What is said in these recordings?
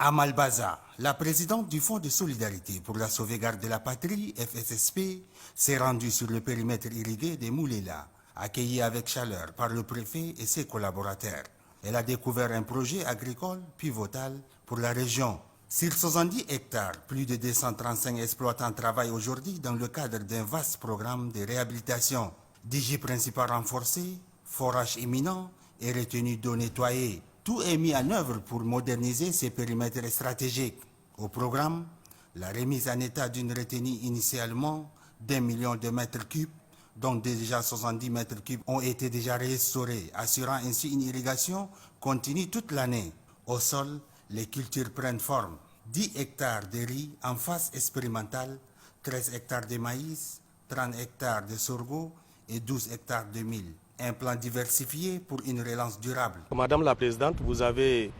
À Malbaza, la présidente du Fonds de solidarité pour la sauvegarde de la patrie, FSSP, s'est rendue sur le périmètre irrigué des Moulela, accueillie avec chaleur par le préfet et ses collaborateurs. Elle a découvert un projet agricole pivotal pour la région. Sur 70 hectares, plus de 235 exploitants travaillent aujourd'hui dans le cadre d'un vaste programme de réhabilitation. Digi principal renforcé, forage imminent et retenue d'eau nettoyée. Tout est mis en œuvre pour moderniser ces périmètres stratégiques. Au programme, la remise en état d'une retenue initialement d'1 million de mètres cubes, dont déjà 70 mètres cubes ont été déjà restaurés, assurant ainsi une irrigation continue toute l'année. Au sol, les cultures prennent forme. 10 hectares de riz en phase expérimentale, 13 hectares de maïs, 30 hectares de sorgho et 12 hectares de mil. Un plan diversifié pour une relance durable. Madame la Présidente, vous avez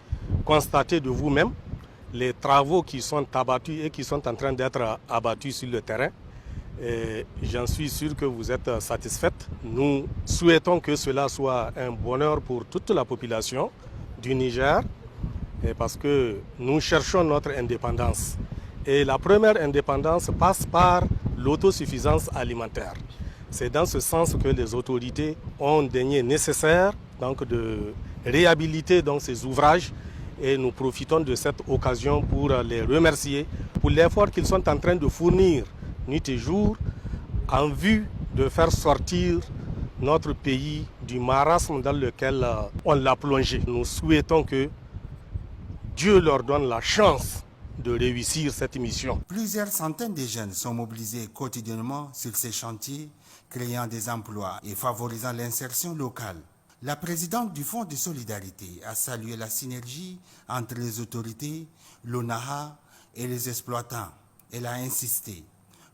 constaté de vous-même les travaux qui sont abattus et qui sont en train d'être abattus sur le terrain. J'en suis sûr que vous êtes satisfaite. Nous souhaitons que cela soit un bonheur pour toute la population du Niger parce que nous cherchons notre indépendance. Et la première indépendance passe par l'autosuffisance alimentaire. C'est dans ce sens que les autorités ont daigné nécessaire de réhabiliter ces ouvrages et nous profitons de cette occasion pour les remercier pour l'effort qu'ils sont en train de fournir nuit et jour en vue de faire sortir notre pays du marasme dans lequel on l'a plongé. Nous souhaitons que Dieu leur donne la chance de réussir cette mission. Plusieurs centaines de jeunes sont mobilisés quotidiennement sur ces chantiers, créant des emplois et favorisant l'insertion locale. La présidente du Fonds de solidarité a salué la synergie entre les autorités, l'ONAHA et les exploitants. Elle a insisté.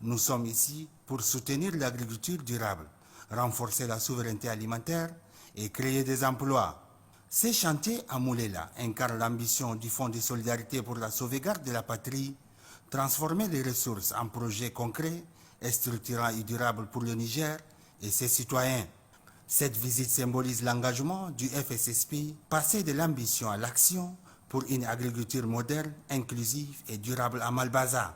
Nous sommes ici pour soutenir l'agriculture durable, renforcer la souveraineté alimentaire et créer des emplois. Ces chantiers à Moulela incarnent l'ambition du Fonds de solidarité pour la sauvegarde de la patrie, transformer les ressources en projets concrets et structurants et durables pour le Niger et ses citoyens. Cette visite symbolise l'engagement du FSSP, passer de l'ambition à l'action pour une agriculture moderne, inclusive et durable à Malbaza.